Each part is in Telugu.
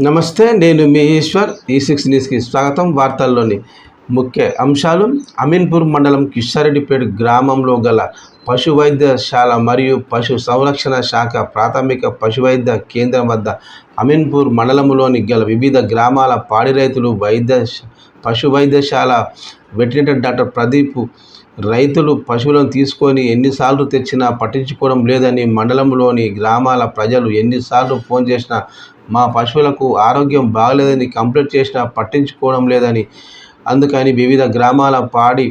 నమస్తే, నేను మీ ఈశ్వర్. E6 న్యూస్కి స్వాగతం. వార్తల్లోని ముఖ్య అంశాలు: అమీన్పూర్ మండలం కిషారెడ్డిపేట గ్రామంలో గల పశు వైద్యశాల మరియు పశు సంరక్షణ శాఖ ప్రాథమిక పశు వైద్య కేంద్రం వద్ద అమీన్పూర్ మండలంలోని గల వివిధ గ్రామాల పాడి రైతులు పశు వైద్యశాల వెటర్నరీ డాక్టర్ ప్రదీప్ రైతులు పశువులను తీసుకొని ఎన్నిసార్లు తెచ్చినా పట్టించుకోవడం లేదని, మండలంలోని గ్రామాల ప్రజలు ఎన్నిసార్లు ఫోన్ చేసినా మా పశువులకు ఆరోగ్యం బాగలేదని కంప్లైంట్ చేసినా పట్టించుకోవడం లేదని, అందుకని వివిధ గ్రామాల పాడి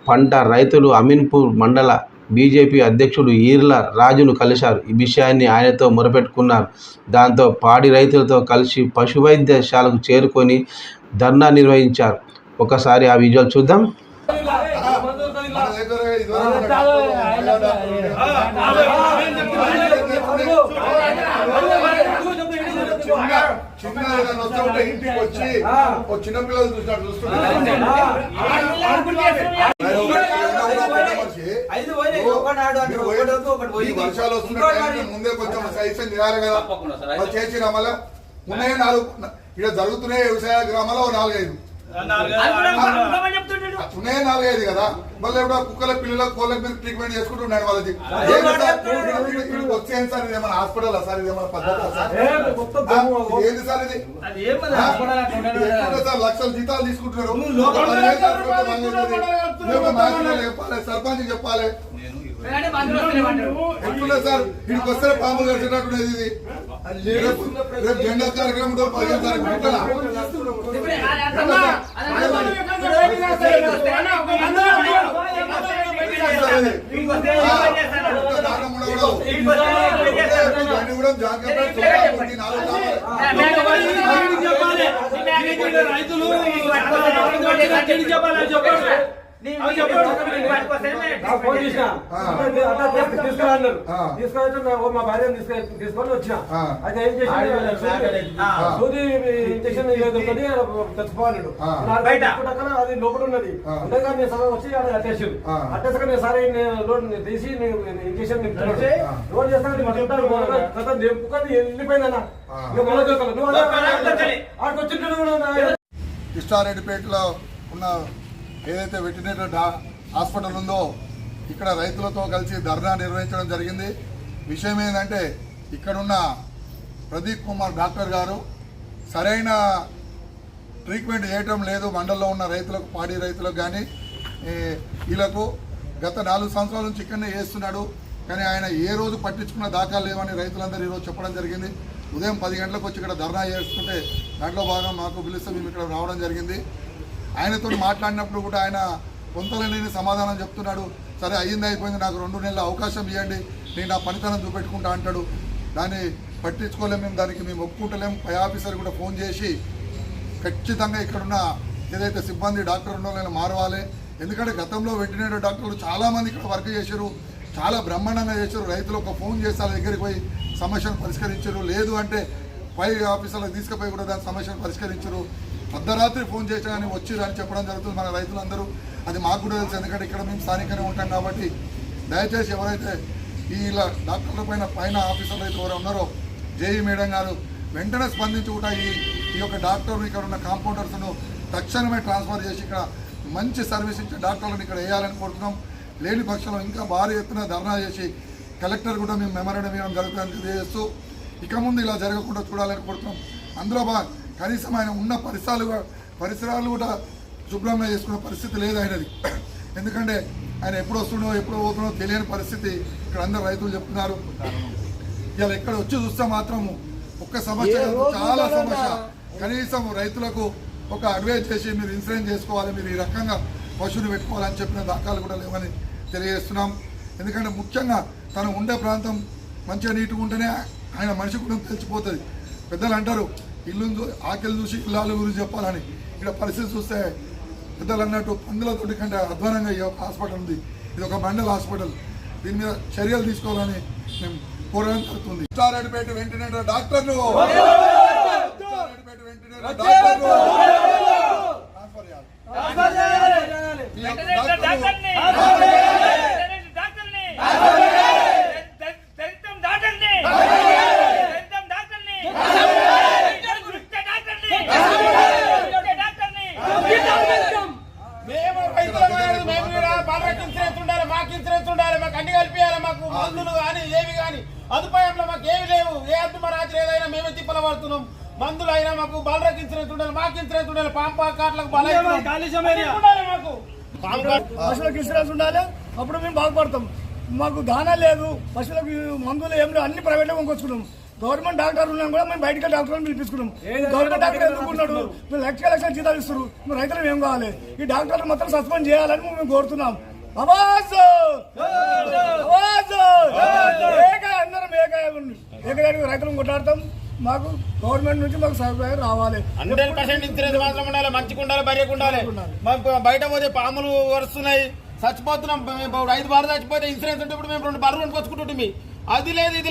పంట రైతులు అమీన్పూర్ మండల బీజేపీ అధ్యక్షుడు ఈర్ల రాజును కలిశారు. ఈ విషయాన్ని ఆయనతో మొరపెట్టుకున్నారు. దాంతో పాడి రైతులతో కలిసి పశు వైద్యశాలకు చేరుకొని ధర్నా నిర్వహించారు. ఒకసారి ఆ విజువల్ చూద్దాం. ఇంటికి వచ్చి చిన్నపిల్లలు చూసినట్టు చూస్తున్నారు. వర్షాలు వస్తున్న ముందే కొంచెం సజెషన్ చేయాలి కదా, చేసిన మళ్ళీ ఉన్నాయే 4 ఇక్కడ జరుగుతున్నాయి వ్యవసాయ గ్రామాల్లో 4-5 ఉన్నాయే 4-5 కదా. మళ్ళీ ఇప్పుడు కుక్కల పిల్లలకు కోళ్ళకి మీరు ట్రీట్మెంట్ చేసుకుంటున్నాడు వాళ్ళది. వచ్చేది సార్, ఇదేమన్నా హాస్పిటల్ సార్? ఇదేమన్నా పద్ధతి సార్? ఏంది సార్ ఇది? సార్ లక్షల జీతాలు తీసుకుంటున్నారు. చెప్పాలి, సర్పంచ్ చెప్పాలి. ఎట్లున్నా సార్ వీడికి వస్తే పాములు కట్టినట్టున్నది ఇది. రేపు జెండా కార్యక్రమం 15 తారీఖు తీసుకున్నారు. మా భార్య తీసుకొని వచ్చిన అయితే ఏం చేసి ఇంజక్షన్ తెచ్చుకోవాలన్నాడు. అది లోపల ఉన్నది. అంటే నేను సగం వచ్చి అట్టేసాడు. అట్టేసాక నేను సరే తీసి ఇంజక్షన్ రోడ్ చేస్తాను వెళ్ళిపోయిందన్న. కిషారెడ్డిపేటలో ఉన్న ఏదైతే వెటర్నరీ హాస్పిటల్ ఉందో ఇక్కడ రైతులతో కలిసి ధర్నా నిర్వహించడం జరిగింది. విషయం ఏంటంటే ఇక్కడున్న ప్రదీప్ కుమార్ డాక్టర్ గారు సరైన ట్రీట్మెంట్ చేయటం లేదు. మండలంలో ఉన్న రైతులకు, పాడి రైతులకు కానీ వీళ్ళకు గత 4 సంవత్సరాల నుంచి ఇక్కడనే చేస్తున్నాడు. కానీ ఆయన ఏ రోజు పట్టించుకున్న దాఖలు లేవని రైతులందరూ ఈరోజు చెప్పడం జరిగింది. ఉదయం 10 గంటలకు వచ్చి ఇక్కడ ధర్నా చేస్తుంటే దాంట్లో భాగం మాకు పిలిస్తే మేము ఇక్కడ రావడం జరిగింది. ఆయనతో మాట్లాడినప్పుడు కూడా ఆయన పొంతలేని సమాధానం చెప్తున్నాడు. సరే అయ్యింది అయిపోయింది, నాకు 2 నెలల అవకాశం ఇవ్వండి, నేను నా పనితనం చూపెట్టుకుంటా అంటాడు. దాన్ని పట్టించుకోలేము మేము, దానికి మేము ఒప్పుకుంటలేము. పై ఆఫీసర్ కూడా ఫోన్ చేసి ఖచ్చితంగా ఇక్కడున్న ఏదైతే సిబ్బంది డాక్టర్ ఉన్నోళ్ళని మారవాలి. ఎందుకంటే గతంలో వెటర్నరీ డాక్టర్లు చాలామంది ఇక్కడ వర్క్ చేశారు, చాలా బ్రహ్మాండంగా చేశారు. రైతులు ఒక ఫోన్ చేసి వాళ్ళ దగ్గరికి పోయి సమస్యను పరిష్కరించారు. లేదు అంటే పై ఆఫీసర్లకు తీసుకుపోయి కూడా దాని సమస్యను పరిష్కరించారు. అర్ధరాత్రి ఫోన్ చేసా కానీ వచ్చిరు అని చెప్పడం జరుగుతుంది మన రైతులందరూ. అది మాకు కూడా తెలుసు, ఎందుకంటే ఇక్కడ మేము స్థానికంగా ఉంటాం కాబట్టి. దయచేసి ఎవరైతే ఇలా డాక్టర్ల పైన ఆఫీసర్లు అయితే ఎవరు ఉన్నారో జేఈ మేడం గారు వెంటనే స్పందించి కూడా ఈ యొక్క డాక్టర్లు ఇక్కడ ఉన్న కాంపౌండర్స్ను తక్షణమే ట్రాన్స్ఫర్ చేసి ఇక్కడ మంచి సర్వీస్ ఇచ్చే డాక్టర్లను ఇక్కడ వేయాలని కోరుతున్నాం. లేని పక్షంలో ఇంకా భారీ ఎత్తున ధర్నా చేసి కలెక్టర్ కూడా మేము మెమరాండం ఇవ్వడం జరుగుతుందని తెలియజేస్తూ ఇక ముందు ఇలా జరగకుండా చూడాలని కోరుతున్నాం. అందులో కనీసం ఆయన ఉన్న పరిసరాలు కూడా శుభ్రంగా చేసుకునే పరిస్థితి లేదు ఆయనది. ఎందుకంటే ఆయన ఎప్పుడు వస్తుండో ఎప్పుడు పోతుండో తెలియని పరిస్థితి ఇక్కడ అందరు రైతులు చెప్తున్నారు. ఇలా ఎక్కడ వచ్చి చూస్తే మాత్రం ఒక్క సమస్య, చాలా సమస్య. కనీసం రైతులకు ఒక అడ్వైజ్ చేసి మీరు ఇన్సూరెన్స్ చేసుకోవాలి, మీరు ఈ రకంగా పశువుని పెట్టుకోవాలని చెప్పిన దాఖలు కూడా లేవని తెలియజేస్తున్నాం. ఎందుకంటే ముఖ్యంగా తను ఉండే ప్రాంతం మంచిగా నీట్గా ఉంటేనే ఆయన మనిషి కూడా తెలిసిపోతుంది. పెద్దలు అంటారు ఇల్లు ఆకలి చూసి ఇల్లాల గురించి చెప్పాలని. ఇక్కడ పరిస్థితి చూస్తే పెద్దలు అన్నట్టు పందులతోటి కంటే అధ్వానంగా ఈ హాస్పిటల్ ఉంది. ఇది ఒక మండల హాస్పిటల్. దీని మీద చర్యలు తీసుకోవాలని మేము కోరడం జరుగుతుంది. కిషారెడ్డిపేట వెటర్నరీ డాక్టర్లు మేము బాలకి ఇన్సూరెన్స్ ఉండాలి, మాకు ఇన్సూరెన్స్ ఉండాలి, మాకు అన్ని కలిపియాలి, మాకు మందులు కానీ ఏవి కానీ అదుపాయంలో మాకు ఏమి లేవు. ఏ అద్దు రాత్రి ఏదైనా మేమే తిప్పల పడుతున్నాం. మందులు అయినా మాకు బాలకి ఇన్సూరెన్స్ ఉండాలి, మాకు ఇన్సూరెన్స్ ఉండాలి, పాంపా కార్లకు ఉండాలి, మాకు పశువులకు ఇన్సూరెన్స్ ఉండాలి. అప్పుడు మేము బాగుపడతాం. మాకు దానా లేదు, పశువులకు మందులు ఏం లేవు, అన్ని ప్రైవేట్గా కొనుక్కొచ్చుకున్నాం. గవర్నమెంట్ డాక్టర్ ఉన్నాం కూడా మేము బయటకి డాక్టర్ని పిలిపించుకున్నాం. గవర్నమెంట్ డాక్టర్ ఎందుకు ఉన్నాడు? మీరు లక్ష జీతాలు ఇస్తారు, మీరు రైతులు ఏం కావాలి? ఈ డాక్టర్లు మొత్తం సస్పెండ్ చేయాలని మేము కోరుతున్నాం. అందరం ఏకదానికి రైతులను కొట్లాడతాం. మాకు గవర్నమెంట్ నుంచి మాకు సదుపాయం రావాలి. 100% ఇన్సూరెన్స్ మాత్రం ఉండాలి, మంచిగా ఉండాలి, బర్రెకు ఉండాలి. బయట పోతే పాములు వరుస్తున్నాయి, చచ్చిపోతున్నాం. 5 బార్లు చచ్చిపోతే ఇన్సూరెన్స్ ఉంటే ఇప్పుడు మేము 2 బర్రెలు కొనుక్కొచ్చుకుంటుంటే అది లేదు, ఇది